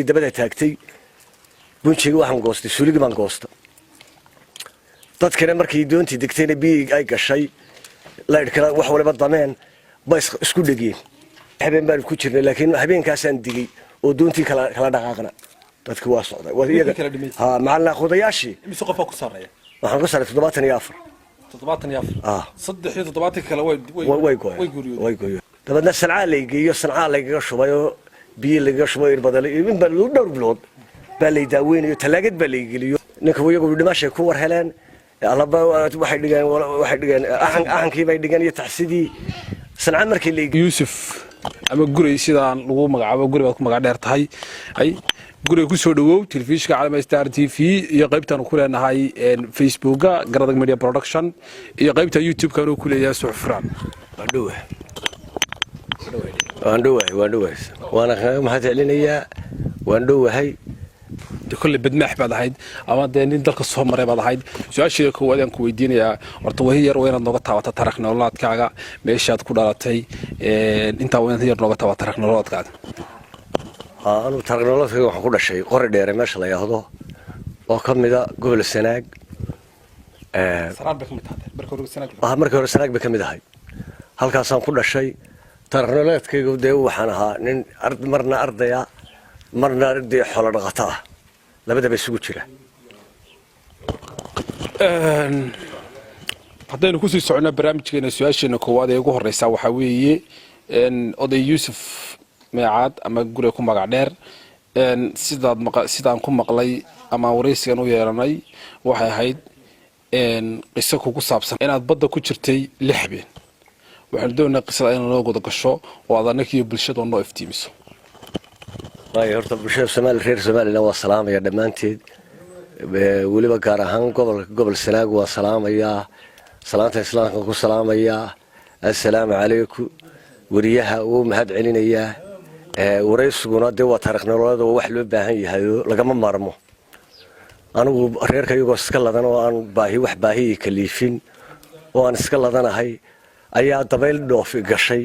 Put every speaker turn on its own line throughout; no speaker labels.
dabada taagtay bunjiga waxaan goostay suuliga baan goosta dadkana markii doontii degtayna biig ay gashay laydhkana wax waliba dameen ba isku dhigeen habeen baan ku jirnay laakiin habeenkaasaan digay oo doontii kala dhaqaaqna dadku waa socday macallin qodayaashii
imise qof ku sareeya
waxaan ku sareeyay 74
saddex iyo 70 kale way
gooyeen dabadna sanaa leegiyo sanaa leegaga shubayo biyo laga shubay irbadale in bal dhowr bilood baa la daaweynayo talaagad baa la geliyo ninka wayagu dhimashay ku war heleen alaba waxay dhigaan ahankii bay dhigan iyo taxsidii sanaa markii la
Yusuf ama guri sidaan lagu magacaabo guri baad ku magac dheer tahay ay guriga ku soo dhawow telefishinka Caalami Star TV iyo qaybtan ku leenahay Facebooka Garadag Media Production iyo qaybta YouTube-ka oo ku leeyahay Suxfraan
waan dhawahay waana maxaa tacliinaya waan dhawahay
كل بدمح بعد هيد أما ده ندل قصة مرة بعد هيد سؤال شيء كوادي أنكو يديني أرتوهي يروين النقطة وتتركنا الله كعجا ماشيات كلارتي أنت وين هي النقطة وتتركنا الله كعجا
أنا تركنا الله في كل شيء قرر دير ما شاء الله يهضو وكم إذا قبل السنة
سراب بكم تهدي بركور السنة
مركور السنة بكم إذا هاي هل كان كل شيء تركنا الله كي قديه وحناها نن أرض مرنا أرضيا مرنا أرضي حول الغطاء labada bay isugu jira
haddaynu ku sii socono barnaamijkeena su'aasheena koowaad ee ugu horeysa waxa weeye oday Yusuf Meecad ama guriga ku magac dheer sidaan ku maqlay ama wareysigan u yeelanay waxay ahayd qiso ku saabsan inaad badda ku jirtay 6 habeen waxaan doonaa qisada in loo godo gasho oo aad anakiyo bulshada noo iftiimiso
way horta bulshada Soomaaliya reer Soomaaliya waa salaamaya dhamaanteed waliba gaar ahaan gobol Sanaag waa salaamaya salaanta islaamka ku salaamaya assalaamu calaykum wariyaha uu mahad celinaya wareysuguna de waa taariikhnimada wax loo baahan yahay lagama maarmo anigu reerkayga iska ladan oo aan baahi kaliifin oo aan iska ladanahay ayaa dabayl dhoof gashay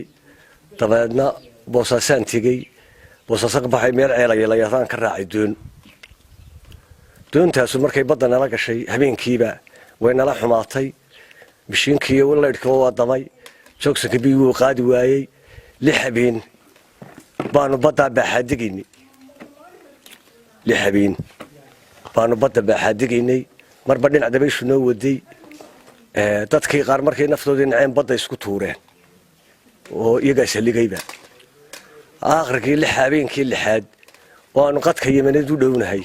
dabeedna boosaasan tigay وصاصق بحي ميل عيلة يليان كراعي دون تاسو مركي بدنا لقى شيء هبين كيبا وين لا حماطي بشين كي ولا يركوا ضمي شوكس كبيو قادي واي لحبين بانو بدا بحدقيني لحبين بانو بدا بحدقيني مر بدين عدبي شنو ودي dadkii qaar markay naftooda naceen badda isku tuureen oo iyaga saliigayba آخركي لحابين كي لحاد وأنا قد كيمني دون هاي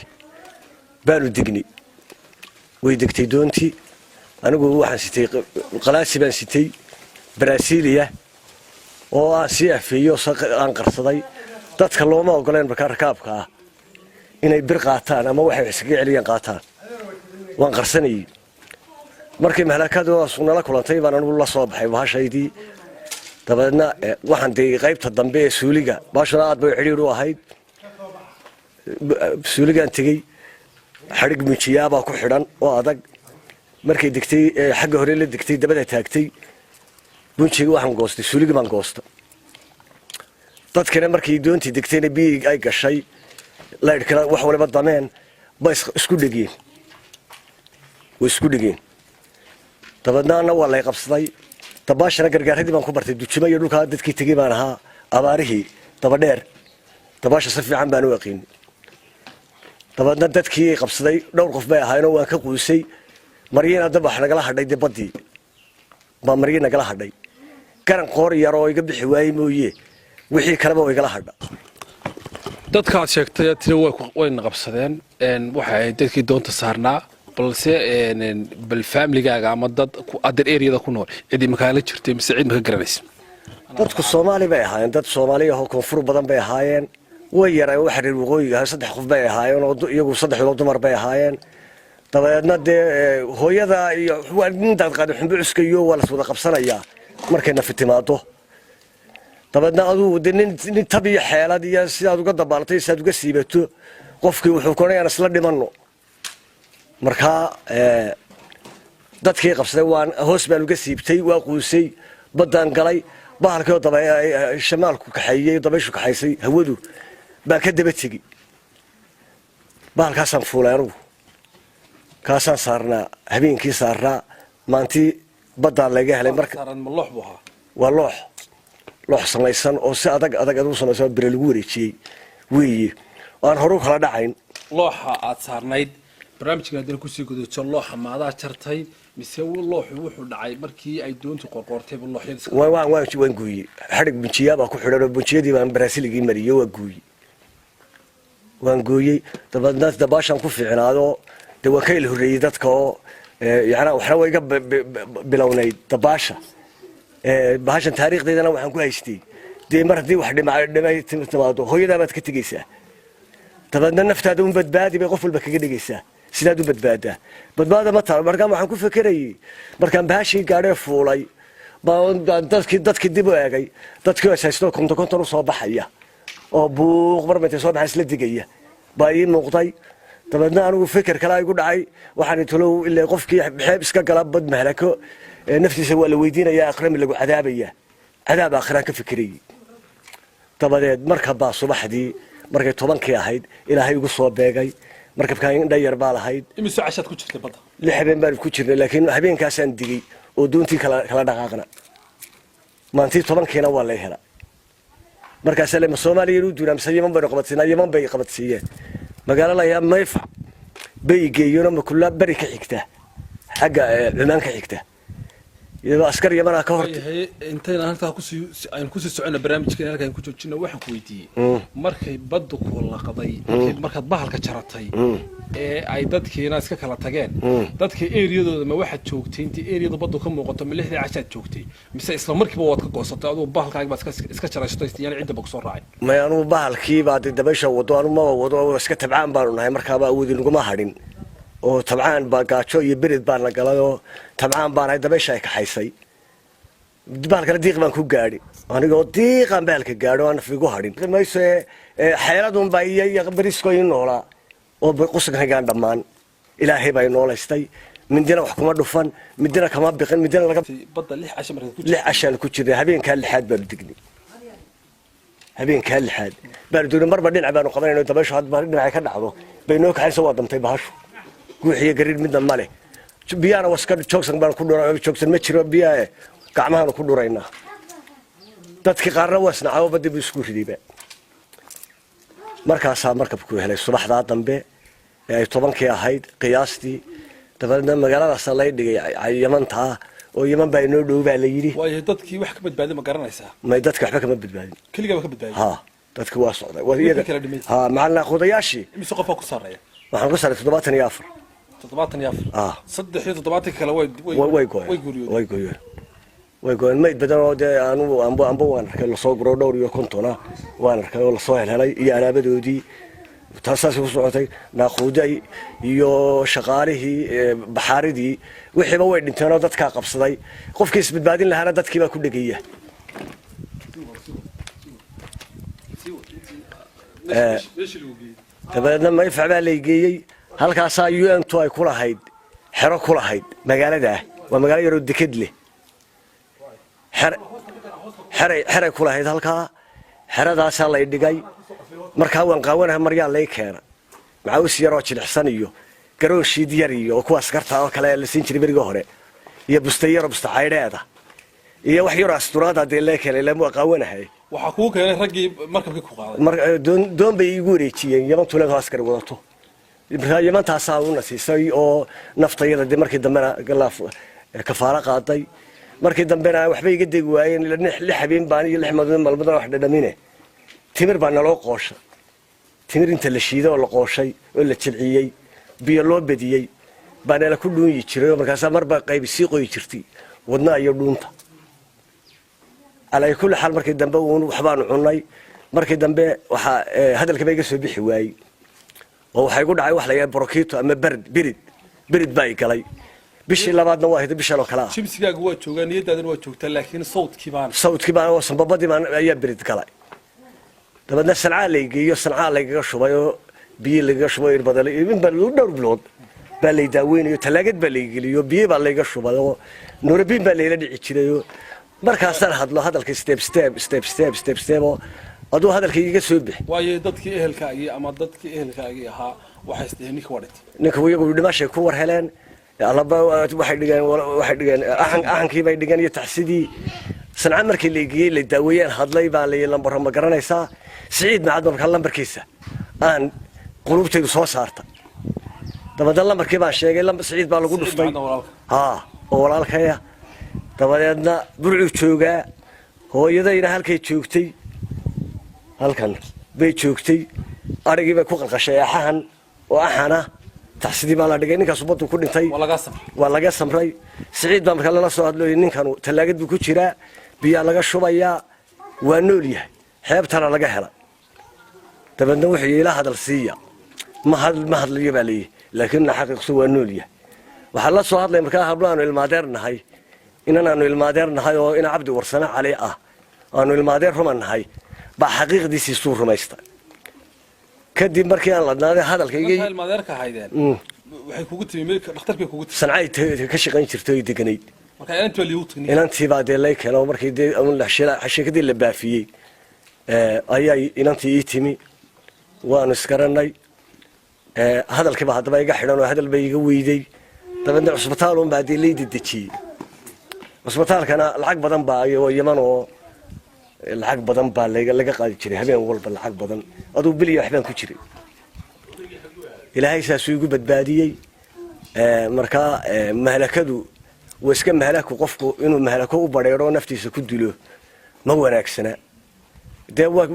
بانو دقني ويدقتي دونتي أنا أقول واحد ستي قلاسي بان ستي برازيليا وآسيا في يوصل أنقر صدي تتكلموا ما وقولين بكار كابكا إن يبر قاتان أما واحد يسقي عليا قاتان وأنقر سني مركي مهلكات وصلنا لك ولا طيب أنا والله صباحي وهالشيء dabadna waxaan day qaybta dambe ee suuliga baashana aad bay xiriir u ahayd suuligan tagay xarig mijiyaaba ku xidhan oo adag markay digtay xagga hore la digtay dabada taagtay bunjiga waxaan goostay suuliga baan goosta dadkana markii doontii digtayna biig ay gashay laydhkana wax waliba dameen ba isku dhigeen dabadna waa la qabsaday tabaashana gargaaradii baan ku bartay dujimo iyo dhulka dadkii tagay baan ahaa abaarihii daba dheer tabaasha si fiican baan u aqeen dabadna dadkii qabsaday dhowr qof bay ahaayeen waan ka quusay mariyana dab wax nagala hadhay badii ba mariyana nagala hadhay garan qoor yar oo iga bixi waayay mooyee wixii kaleba way igala hadha
dadkaas sheegtay tiro way qabsadeen waxa ay dadkii doonta saarnaa balse bal family-gaaga ama dad adar area-da ku nool cidii makaala jirtay mise cid maka garanaysa
dadku Soomaali bay ahaayeen dad Soomaali ah oo koonfur badan bay ahaayeen way yaraan wax reer waqooyiga 3 qof bay ahaayeen oo iyagu 3 dumar bay ahaayeen dabeedna de hooyada iyo waalidinta qaad xunbu cuskayo wala soo qabsanaya markayna fitimaado dabeedna adu nin tabiya xeelad iyo sidaad uga dabaaltay sidaad uga siibato qofkii wuxuu koonayaan isla dhimano marka dadkii qabsaday waan hoos baan uga siibtay waa quusay badan galay bahalkii dabay shamaalku kaxeeyay dabayshu kaxaysay hawadu baa ka daba tigi bahalkaasaan fuulay anugu kaasaan saarnaa habeenkii saarnaa maantii baddaa laga helay marka waa loox samaysan oo si adag u samaysan bire lagu wareejiyey weeye aan horu kala dhacayn
looxa aad saarnayd barnaamijkan haddana kusii gudubto looxa maadaa jartay mise looxu wuxuu dhacay markii ay doontu qorqoortay
waan gooyey xadhig bunjiyaa baa ku xidhan oo bunjiyadii baan baraasiligi mariyey waan gooyey dabaedna dabaashaan ku fiicnaado dee waan ka il horreeyey dadka oo yana waxna waa iga bilownayd dabaasha bahashan taariikhdeedana waxaan ku haystay dee mar haddii wax dhimay timaado hooyadaabaad ka tegaysaa dabeedna naftaada un badbaadi bay qof walba kaga dhigaysaa sidaad u badbaadaa badbaada ma taal markaan waxaan ku fekerayey markaan bahashii gaadhee fuulay dadkii dib u eegay dadkii haysto konton u soo baxaya oo buuq marba intay soo baxay isla digaya baa ii muuqday dabeedna anigu feker kale igu dhacay waxaan talow ilaa qofkii xeeb iska gala bad mahlako naftiisa waa la weydiinayaa aqrami lagu cadaabaya cadaab aakhiraan ka fekerayey dabadeed markabaa subaxdii markay 10kii ahayd ilaahay igu soo beegay markabkaan indha yar baa lahayd
imise cashaad ku jirtay badda
6 habeen baan ku jirnay laakiin habeenkaasaan digay oo doontii kala dhaqaaqna maantii 10kiina waa la helaa markaas le Soomaaliya uu duunaa Yemen bay qabatay Yemen bay qabatay magaalada ayaa mayfa bay geeyona ma kula bari ka xigta xagga Cumaan ka xigta iyadoo askar Yemen ka hortay
intayna halka ku sii socona barnaamijkeena halka ku joojino waxaan ku weydiiyay markay baddu ku laqaday markaad bahalka jaratay ee ay dadkiina iska kala tageen dadkii eeriyadooda ma waxa joogtay intii eeriyada baddu ka muuqato ma 6 cashaad joogtay mise isla markiiba waad ka goosatay adoo bahalkaaga baad iska jaraystay yani cidda bag soo raacay
ma anu bahalkii baad dabaysha wado anu ma wado iska tabcaan baan nahay markaa baa awoodin ugu ma hadhin oo tabcaan baa gaajo iyo birid baan la galay oo tabcaan baan ay dabaysha ay ka xaysay bahalka diiq baan ku gaadhi anigoo diiqan bahalka gaadho aan fiigu hadhin mayse xeeladun baa iyo barisko in noolaa oo qusqaygaan dhamaan ilaahay bay noolaystay mindina wax kuma dhufan midina kama biqin midina laga
badda 6 casha markay ku
jirtay 6 casha ku jirtay habeenka 6aad baan dignay habeenka 6aad baan doonay marba dhinac baan qabanayno dabaysho had baan dhinac ka dhacdo baynoo ka xayso waa damtay bahashu guuxiye gariir midna male biyana waska joogsan baan ku dhuray joogsan ma jiro biyaa gacmaha ku dhurayna dadkii qaarna wasnaaco badii isku ridayba markaas markabku helay subaxda dambe ay 10kii ahayd qiyaastii dabadeedna magaalada salay dhigay Yementa oo Yemen baa inoo dhow baa la yiri
way dadkii wax ka badbaaday ma garanaysaa
ma dadka waxba kama badbaadin
kaliya ka badbaaday
ha dadku waa socday wadiga ha macna qodayaashi
imise qof ku sareeya
waxaan ku sareeyay 74
73 kale
way go'an ma badan oo anu waan arkay la soo guro dhowr iyo 50 waan arkay oo la soo helay iyo alaabadoodii taasaas ku socotay naaqooday iyo shaqaalihii baxaaridii wixiiba way dhinteen oo dadka qabsaday qofkii isbadbaadin lahaana dadkii baa ku dhagaya tabaadna ma ifacbaa la geeyay halkaas UN to ay kula hayd xero kula hayd magaalada waa magaalo yar oo deked leh xere kula hayd halka xeradaas la dhigay markaa waan qaawanahay maryaa lay keena macaws yaroo jilicsan iyo garoon shiid yar iyo kuwaas karta oo kale la siin jiray bariga hore iyo bustayaro bustaxayreeda iyo wax yar asturaad hadii la keenay lama qaawanahay
waxa ku keenay ragii markabkii ku qaaday
doon bay igu wareejiyeen Yemen tuulada askar wadato Yemen taas uu nasiisay oo naftayada markii dambena galaaf kafaara qaaday markii dambena waxba iga deg waayeen la habeen baan iyo 6 maalmood wax dhadhamine timir baan loo qooshay timir inta la shiido oo la qooshay oo la jilciyay biyo loo badiyay baan la ku dhuun jiray markaas marba qayb sii qoy jirtay wadna iyo dhuunta alay kulli xal markii dambe uu waxbaan cunay markii dambe waxa hadalka bay iga soo bixi waayay oo waxay ku dhacay wax la yahay brokiito ama birid bay galay bishii labaadna waa hidib bishan oo kala
shimsigaagu waa joogaa niyadaadana waa joogtaa laakiin
sawdkii baan oo sanbabadii baan ayaa birid galay dabadna sanaa la geeyo sanaa la gaga shubay oo biyo laga shubay badal in bal dhowr bilood baa la daaweynayo talaagad baa la geliyo biyo baa laga shubay oo nuurbiin baa la dhici jiray markaas aan hadlo hadalka step oo aduu hadalkii iga soo bixi
waayo dadkii ehelkaagii ama dadkii ehelkaagii ahaa waxay isdheheen ninka wadhintay
ninka iyagu dhimashay ku war heleen allaba waxay dhigeen ahankii bay dhigeen iyo taxsidii sanca markii la igiyey la daaweeyeen hadlay baa la lambar ma garanaysaa Siciid Macad markaa lambarkiisa aan qulubtaydu soo saarta dabadeed lambarkii baan sheegay lambar Siciid baa lagu dhuftay oo walaalkaya dabadeedna burcu joogaa hooyadayna halkay joogtay halkan bay joogtay arigii bay ku qalqashay axan oo axana taxsidii baa la dhigay ninkaas ubadu ku dhintay waa laga samray Siciid baa markaa lala soo hadlay ninkan talaagad buu ku jiraa biyo laga shubayaa waa nool yahay xeebtana laga hela dabadeedna wuxuu ila hadal siiya ma hadlayo baa leeyahay laakiin xaqiiqsu waa nool yahay waxa la soo hadlay markaa hablaanu ilmaadeernahay inaanu ilmaadeernahay oo ina Cabdi Warsana Cali ah aanu ilmaadeer rumanahay ba xaqiiqdiisii soo rumaysta kadib markii aan ladnaaday hadalkayga
ilmaadeerka haydeen waxay kugu timi dhakhtarkii kugu timi
sancay ka shaqayn jirtay deganeyd
marka inta wali uu tagni
inantii baa deelay keenay markii shaqadii la baafiyay ayay inantii ii timi waan iskaranay hadalkii baa hadaba iga xidhan oo hadal bay iga weyday dabadeedna cusbitaal baa deelay dejiyay cusbitaalkana lacag badan baa iyo Yaman oo lacag badan baa laga qaadi jiray habeen walba lacag badan aduu biliya waxbaan ku jiray ilaahay saasuu igu badbaadiyay marka mahalakadu waska mahalaku qofku inuu mahalako u bareero naftiisa ku dilo ma wanaagsana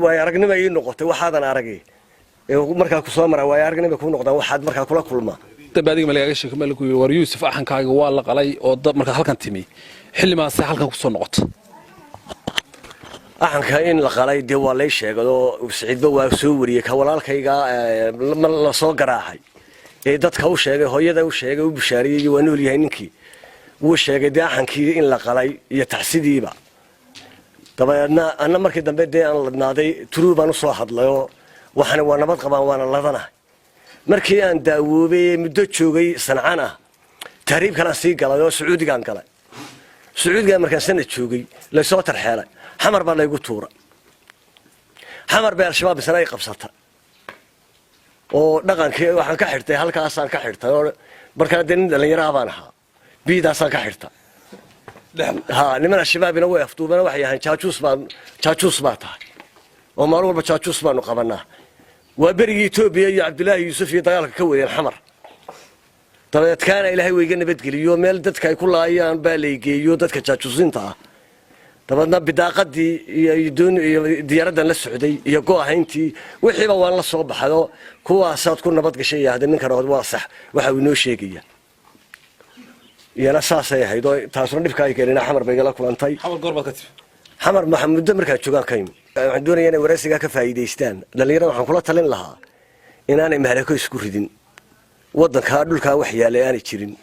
way aragnimo ay noqotay waxaadan aragay marka ku soo maraa way aragnimo ku noqdaan waxaad marka kula kulma
dabaadiga malaga sheekay malaku war Yuusuf axankaaga waa la qalay oo dad marka halkan timi xillimaas halkan ku soo noqotay axanka in la qalay de waa lay sheegay oo Siciidba waa soo wariyay ka walaalkayga la soo garaacay dadka u sheegay hooyada u sheegay u bishaariyay waa nool yahay ninkii wuu sheegay de axankii in la qalay iyo taxsidiiba dabadeedna anna markii dambe de aan ladnaaday turuubaan u soo hadlayo waxana waa nabad qabaan waana ladanahay markii aan daawoobay muddo joogay Sancana tahriib kala sii galay oo Sacuudigaan galay Sacuudiga markaan sanad joogay la soo tarxeelay xamar baa laygu tuura xamar baa al-shabaab isna ay qabsata oo dhaqankii waxaan ka xirtay halkaas aan ka xirtay oo markaa nin dhalinyaro baan ahaa biidaas aan ka xirtay niman al-shabaabina way afduubana waxay ahaan jaajuus baa tahay oo maalin walba jaajuus baanu qabanaa waa berigii Itoobiya iyo Cabdullaahi Yuusuf iyo dagaalka ka wadeen xamar dabadeed kaana ilaahay weyga nabadgeliyo meel dadka ay ku laayaan baa la geeyo dadka jaajuusinta ah dabadeedna bidaaqadii iyo diyaaradan la socday iyo goohayntii wixiiba waan la soo baxado kuwaasaad ku nabad gashay yahay ninkan waa sax waxa uu noo sheegaya iyana saasay ahayd oo taasuna dhibka ay keenina xamar bay la kulantay xamar goorba ka timi
xamar maxamuud markaa joogaan ka yimi waxaan doonayaa inay waraysiga ka faa'iideystaan dhalinyarada waxaan kula talin lahaa inaanay mahalako isku ridin wadanka dhulka wax yaalay aan jirin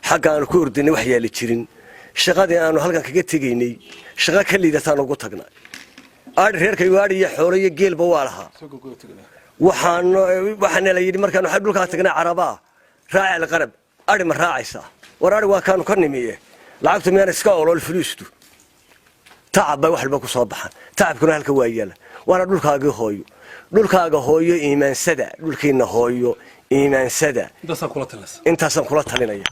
xagga aan ku ordinay wax yaali jirin shaqadii aanu halkan kaga tegaynay shaqa ka liidataan ugu tagnay reerkay waadi iyo xoolo iyo geelba waa lahaa waxaan la yidhi markaan waxa dhulka tagnay carabaa raaci alqarab ari ma raacaysa war ari waa kaanu ka nimiye lacagtu miyaan iska olol fuluustu tacab bay wax walba ku soo baxan tacabkuna halka waa yaala waana dhulkaaga hooyo iimaansada dhulkiina hooyo iimaansada intaasaan kula talinaya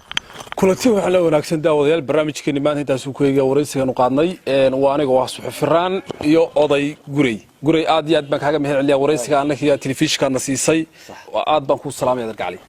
kulanti waxa la wanaagsan daawadayaal barnaamijkeena maanta intaas uu ku eegay waraysigan qaadnay waa aniga waa suxufiraan iyo oday guray aad iyo aad baan kaaga mahad celiyaa waraysiga annaga iyo telefishinka na siisay aad baan ku salaamayaa dargacali